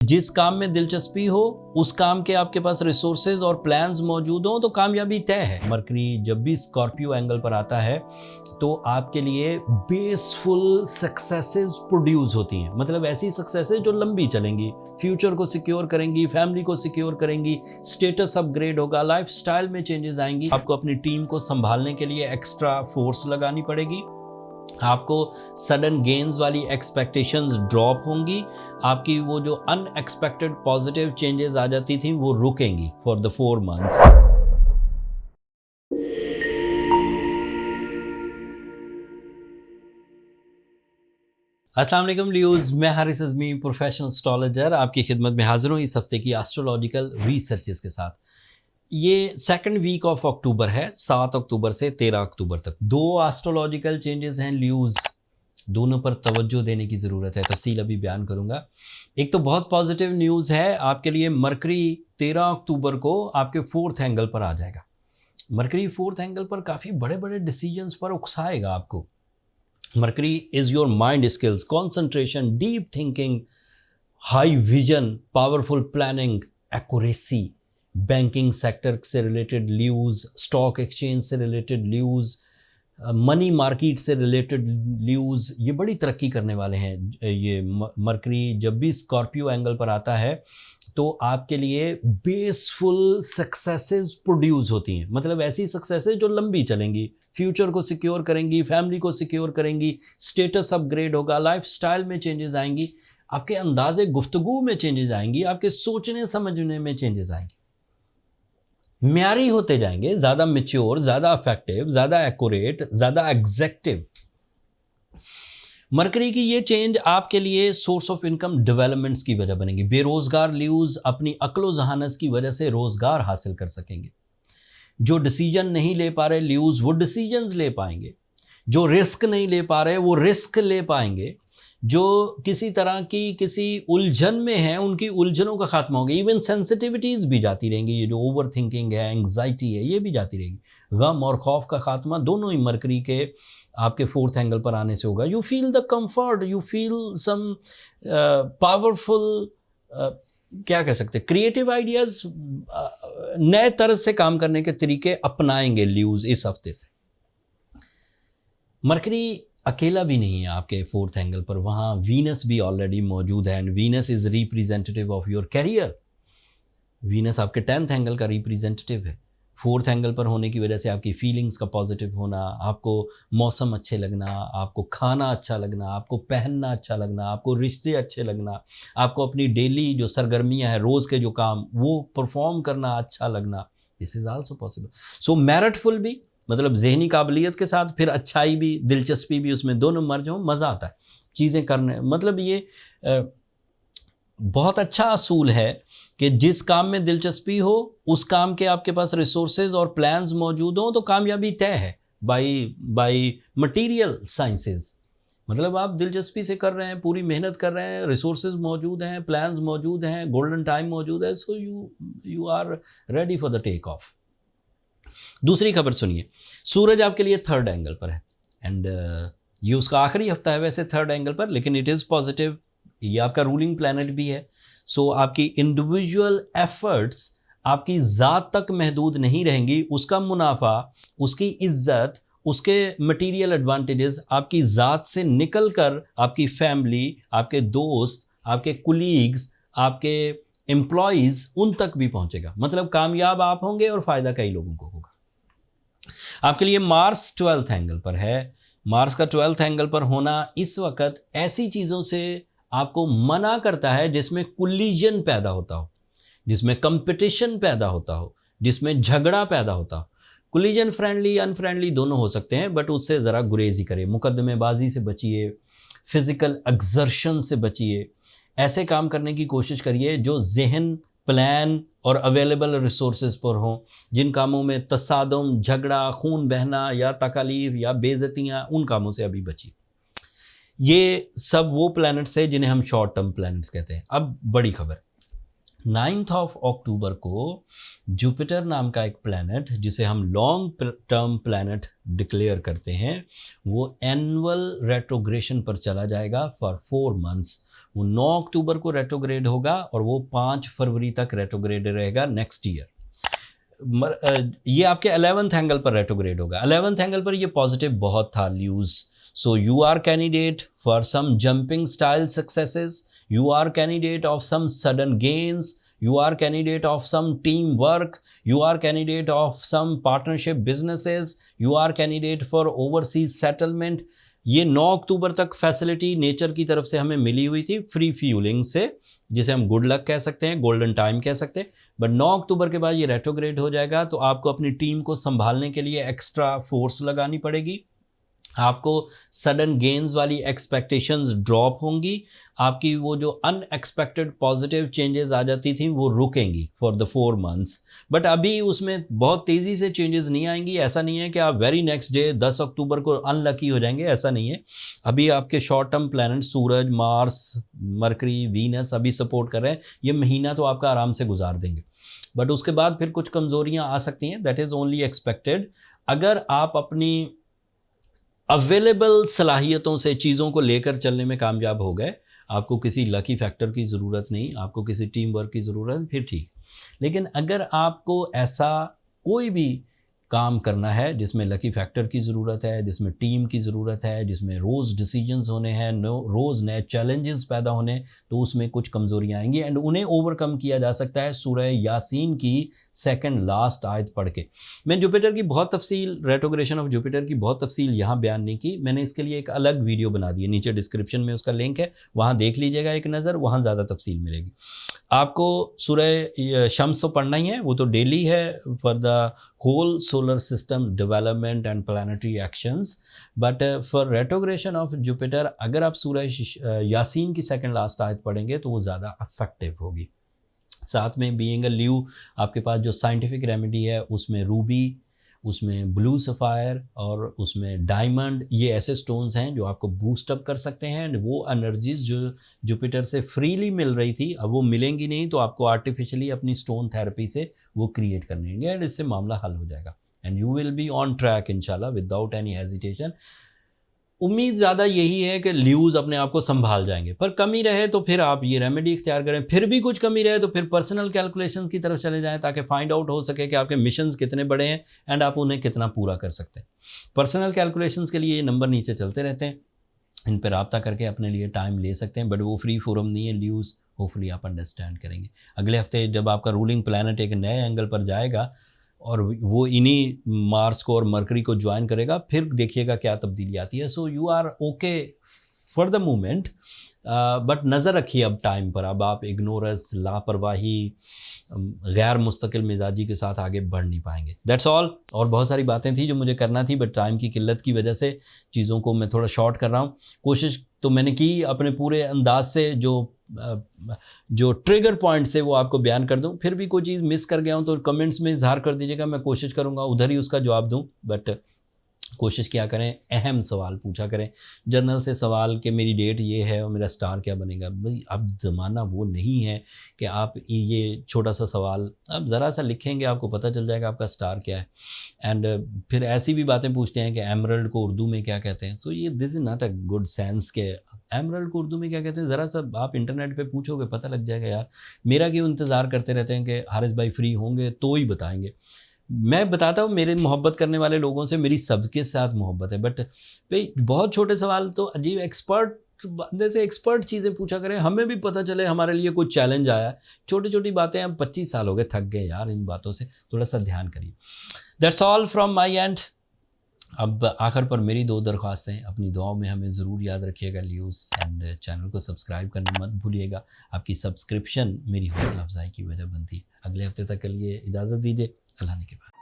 जिस काम में दिलचस्पी हो उस काम के आपके पास रिसोर्सेज और प्लान्स मौजूद हो तो कामयाबी तय है। मरकरी जब भी स्कॉर्पियो एंगल पर आता है तो आपके लिए बेसफुल सक्सेसेस प्रोड्यूस होती हैं, मतलब ऐसी सक्सेसेस जो लंबी चलेंगी, फ्यूचर को सिक्योर करेंगी, फैमिली को सिक्योर करेंगी, स्टेटस अपग्रेड होगा, लाइफस्टाइल में चेंजेस आएंगी। आपको अपनी टीम को संभालने के लिए एक्स्ट्रा फोर्स लगानी पड़ेगी, आपको सडन गेन्स वाली एक्सपेक्टेशंस ड्रॉप होंगी, आपकी वो जो अनएक्सपेक्टेड पॉजिटिव चेंजेस आ जाती थी वो रुकेंगी फॉर द 4 मंथ्स। अस्सलाम वालेकुम लियोज, मैं हारिस अज़मी प्रोफेशनल एस्ट्रोलॉजर आपकी खिदमत में हाजिर हूँ इस हफ्ते की एस्ट्रोलॉजिकल रिसर्चेस के साथ। ये सेकंड वीक ऑफ अक्टूबर है, 7 अक्टूबर से 13 अक्टूबर तक। 2 एस्ट्रोलॉजिकल चेंजेस हैं लियोज, दोनों पर तवज्जो देने की ज़रूरत है, तफसील अभी बयान करूंगा। एक तो बहुत पॉजिटिव न्यूज़ है आपके लिए, मरकरी 13 अक्टूबर को आपके 4th एंगल पर आ जाएगा। मरकरी 4th एंगल पर काफ़ी बड़े बड़े डिसीजंस पर उकसाएगा आपको। Mercury is your mind skills, concentration, deep thinking, high vision, powerful planning, accuracy, banking sector से रिलेटेड न्यूज़, स्टॉक एक्सचेंज से रिलेटेड न्यूज़, मनी मार्केट से रिलेटेड न्यूज़, ये बड़ी तरक्की करने वाले हैं। ये मरकरी जब भी स्कॉर्पियो एंगल पर आता है तो आपके लिए बेसफुल सक्सेसेस प्रोड्यूस होती हैं, मतलब ऐसी सक्सेसेस जो लंबी चलेंगी, फ्यूचर को सिक्योर करेंगी, फैमिली को सिक्योर करेंगी, स्टेटस अपग्रेड होगा, लाइफस्टाइल में चेंजेस आएंगी, आपके अंदाज़े गुफ्तगू में चेंजेस आएंगी, आपके सोचने समझने में चेंजेस आएंगी, म्यारी होते जाएंगे, ज़्यादा मैच्योर, ज़्यादा इफेक्टिव, ज़्यादा एक्यूरेट, ज़्यादा एग्जैक्टिव। मरकरी की ये चेंज आपके लिए सोर्स ऑफ इनकम डेवलपमेंट्स की वजह बनेगी। बेरोजगार ल्यूज अपनी अक्लो जहानत की वजह से रोजगार हासिल कर सकेंगे। जो डिसीजन नहीं ले पा रहे ल्यूज वो डिसीजंस ले पाएंगे, जो रिस्क नहीं ले पा रहे वो रिस्क ले पाएंगे, जो किसी तरह की किसी उलझन में है उनकी उलझनों का खात्मा होगा। इवन सेंसिटिविटीज़ भी जाती रहेंगी, ये जो ओवर थिंकिंग है, एंग्जाइटी है, ये भी जाती रहेगी। गम और खौफ का खात्मा दोनों ही मरकरी के आपके 4th एंगल पर आने से होगा। You feel the comfort, you feel some powerful, क्या कह सकते, क्रिएटिव आइडियाज़, नए तरह से काम करने के तरीके अपनाएंगे ल्यूज इस हफ्ते से। मरकरी अकेला भी नहीं है आपके 4th एंगल पर, वहाँ वीनस भी ऑलरेडी मौजूद है and Venus is representative of your career. Venus आपके 10th एंगल का रिप्रेजेंटेटिव है। 4th एंगल पर होने की वजह से आपकी फीलिंग्स का पॉजिटिव होना, आपको मौसम अच्छे लगना, आपको खाना अच्छा लगना, आपको पहनना अच्छा लगना, आपको रिश्ते अच्छे लगना, आपको अपनी डेली जो सरगर्मियाँ हैं, रोज़ के जो काम वो परफॉर्म करना अच्छा लगना, this is also possible. So meritful भी, मतलब जहनी काबिलियत के साथ फिर अच्छाई भी, दिलचस्पी भी, उसमें दोनों मर्ज हों, मज़ा आता है चीज़ें करने। मतलब ये बहुत अच्छा असूल है कि जिस काम में दिलचस्पी हो उस काम के आपके पास रिसोर्सेज और प्लान्स मौजूद हों तो कामयाबी तय है बाय मटीरियल साइंसेस। मतलब आप दिलचस्पी से कर रहे हैं, पूरी मेहनत कर रहे हैं, रिसोर्सेज मौजूद हैं, प्लान्स मौजूद हैं, गोल्डन टाइम मौजूद है, so you are ready for the take off. दूसरी खबर सुनिए, सूरज आपके लिए 3rd एंगल पर है एंड ये उसका आखिरी हफ्ता है वैसे 3rd एंगल पर, लेकिन इट इज़ पॉजिटिव, ये आपका रूलिंग प्लैनेट भी है। सो आपकी इंडिविजुअल एफर्ट्स आपकी ज़ात तक महदूद नहीं रहेंगी, उसका मुनाफा, उसकी इज्जत, उसके मटेरियल एडवांटेजेस आपकी ज़ात से निकल कर आपकी फैमिली, आपके दोस्त, आपके कुलीग्स, आपके एम्प्लॉयज़, उन तक भी पहुंचेगा। मतलब कामयाब आप होंगे और फ़ायदा कई लोगों को होगा। आपके लिए मार्स 12th एंगल पर है। मार्स का 12th एंगल पर होना इस वक्त ऐसी चीज़ों से आपको मना करता है जिसमें कोलिजन पैदा होता हो, जिसमें कंपटीशन पैदा होता हो, जिसमें झगड़ा पैदा होता हो। कोलिजन फ्रेंडली अनफ्रेंडली दोनों हो सकते हैं, बट उससे ज़रा गुरेजी करें, मुकदमेबाजी से बचिए, फिज़िकल एक्सर्शन से बचिए। ऐसे काम करने की कोशिश करिए जो जहन, प्लान और अवेलेबल रिसोर्सेज पर हों, जिन कामों में तसादम, झगड़ा, खून बहना या तकालीफ या बेइज्जतियाँ, उन कामों से अभी बचिए। ये सब वो प्लैनेट्स हैं जिन्हें हम शॉर्ट टर्म प्लैनेट्स कहते हैं। अब बड़ी खबर, 9th ऑफ अक्टूबर को जुपिटर नाम का एक प्लैनेट जिसे हम लॉन्ग टर्म प्लैनेट डिक्लेयर करते हैं, वो एनुअल रेट्रोग्रेशन पर चला जाएगा फॉर 4 मंथ्स। वो 9 अक्टूबर को रेट्रोग्रेड होगा और वो 5 फरवरी तक रेट्रोग्रेड रहेगा नेक्स्ट ईयर। ये आपके 11th एंगल पर रेट्रोग्रेड होगा। 11th एंगल पर ये पॉजिटिव बहुत था ल्यूज। So you are candidate for some jumping style successes, you are candidate of some sudden gains, you are candidate of some team work, you are candidate of some partnership businesses, you are candidate for overseas settlement। ये 9 अक्टूबर तक facility nature की तरफ से हमें मिली हुई थी free fuelling से, जिसे हम गुड लक कह सकते हैं, गोल्डन टाइम कह सकते हैं। बट 9 अक्टूबर के बाद ये रेट्रोग्रेड हो जाएगा, तो आपको अपनी टीम को संभालने के लिए एक्स्ट्रा फोर्स लगानी पड़ेगी। आपको सडन गेन्स वाली एक्सपेक्टेशंस ड्रॉप होंगी, आपकी वो जो अनएक्सपेक्टेड पॉजिटिव चेंजेस आ जाती थी वो रुकेंगी फॉर द 4 months। बट अभी उसमें बहुत तेज़ी से चेंजेस नहीं आएंगी। ऐसा नहीं है कि आप वेरी नेक्स्ट डे 10 अक्टूबर को अनलकी हो जाएंगे, ऐसा नहीं है। अभी आपके शॉर्ट टर्म प्लैनेट सूरज, मार्स, मरकरी, वीनस अभी सपोर्ट कर रहे हैं। ये महीना तो आपका आराम से गुजार देंगे, बट उसके बाद फिर कुछ कमज़ोरियाँ आ सकती हैं, दैट इज़ ओनली एक्सपेक्टेड। अगर आप अपनी अवेलेबल सलाहियतों से चीज़ों को लेकर चलने में कामयाब हो गए, आपको किसी लकी फैक्टर की ज़रूरत नहीं, आपको किसी टीम वर्क की ज़रूरत, फिर ठीक। लेकिन अगर आपको ऐसा कोई भी काम करना है जिसमें लकी फैक्टर की ज़रूरत है, जिसमें टीम की ज़रूरत है, जिसमें रोज़ डिसीजंस होने हैं, रोज़ नए चैलेंजेस पैदा होने, तो उसमें कुछ कमज़ोरियाँ आएंगी एंड उन्हें ओवरकम किया जा सकता है सूरह यासीन की 2nd लास्ट आयत पढ़ के। मैं जुपिटर की बहुत तफसील, रेट्रोग्रेशन ऑफ जुपिटर की बहुत तफसील यहाँ बयान नहीं की, मैंने इसके लिए एक अलग वीडियो बना दी है, नीचे डिस्क्रिप्शन में उसका लिंक है, वहाँ देख लीजिएगा एक नज़र, वहाँ ज़्यादा तफसील मिलेगी। आपको सूरह शम्स तो पढ़ना ही है, वो तो डेली है for the whole solar system development and planetary actions. But for retrogression of Jupiter अगर आप सूरह यासीन की 2nd लास्ट आयत पढ़ेंगे तो वो ज़्यादा अफेक्टिव होगी। साथ में बीइंग अ ल्यू, आपके पास जो साइंटिफिक रेमेडी है उसमें रूबी, उसमें ब्लू सफ़ायर और उसमें डायमंड, ये ऐसे स्टोन्स हैं जो आपको बूस्ट अप कर सकते हैं। वो एनर्जीज जो जुपिटर से फ्रीली मिल रही थी अब वो मिलेंगी नहीं, तो आपको आर्टिफिशियली अपनी स्टोन थेरेपी से वो क्रिएट करने होंगे एंड इससे मामला हल हो जाएगा and you will be on track इंशाल्लाह विदाउट एनी हेजिटेशन। उम्मीद ज़्यादा यही है कि ल्यूज़ अपने आप को संभाल जाएंगे, पर कमी रहे तो फिर आप ये रेमेडी इख्तियार करें, फिर भी कुछ कमी रहे तो फिर पर्सनल कैलकुलेशंस की तरफ चले जाएं ताकि फाइंड आउट हो सके कि आपके मिशंस कितने बड़े हैं एंड आप उन्हें कितना पूरा कर सकते हैं। पर्सनल कैलकुलेशंस के लिए ये नंबर नीचे चलते रहते हैं, इन पर रब्ता करके अपने लिए टाइम ले सकते हैं, बट वो फ्री फोरम नहीं है ल्यूज़, होपफुली आप अंडरस्टैंड करेंगे। अगले हफ्ते जब आपका रूलिंग प्लैनेट एक नए एंगल पर जाएगा और वो इन्हीं मार्स को और मरकरी को ज्वाइन करेगा, फिर देखिएगा क्या तब्दीली आती है। So you are okay for the moment, but नज़र रखिए अब टाइम पर, अब आप इग्नोरेंस, लापरवाही, गैर मुस्तकिल मिजाजी के साथ आगे बढ़ नहीं पाएंगे। That's all. और बहुत सारी बातें थी जो मुझे करना थी, बट टाइम की किल्लत की वजह से चीज़ों को मैं थोड़ा शॉर्ट कर रहा हूँ। कोशिश तो मैंने की अपने पूरे अंदाज से जो ट्रिगर पॉइंट से वो आपको बयान कर दूं, फिर भी कोई चीज़ मिस कर गया हूं तो कमेंट्स में इजहार कर दीजिएगा, मैं कोशिश करूंगा उधर ही उसका जवाब दूं। बट कोशिश किया करें, अहम सवाल पूछा करें, जर्नल से सवाल कि मेरी डेट ये है और मेरा स्टार क्या बनेगा। भाई अब ज़माना वो नहीं है कि आप ये छोटा सा सवाल अब ज़रा सा लिखेंगे आपको पता चल जाएगा आपका स्टार क्या है। एंड फिर ऐसी भी बातें पूछते हैं कि एमरल्ड को उर्दू में क्या कहते हैं। सो ये this is not a good sense के एमरल्ड को उर्दू में क्या कहते हैं, ज़रा सा आप इंटरनेट पे पूछोगे पता लग जाएगा। यार मेरा क्यों इंतज़ार करते रहते हैं कि हारिस भाई फ्री होंगे तो ही बताएंगे। मैं बताता हूँ मेरे मोहब्बत करने वाले लोगों से मेरी सबके साथ मोहब्बत है, बट भाई बहुत छोटे सवाल तो अजीब एक्सपर्ट बंदे से एक्सपर्ट चीज़ें पूछा करें, हमें भी पता चले हमारे लिए कोई चैलेंज आया है। छोटी छोटी बातें, हम 25 साल हो गए, थक गए यार इन बातों से, थोड़ा सा ध्यान करिए। That's all from my and. अब आखिर पर मेरी 2 दरख्वास्तें, अपनी दुआओं में हमें ज़रूर याद रखिएगा ल्यूज़, एंड चैनल को सब्सक्राइब करना मत भूलिएगा। आपकी सब्सक्रिप्शन मेरी हौसला अफजाई की वजह बनती है। अगले हफ्ते तक के लिए इजाज़त दीजिए, अल्लाह ने के बाद।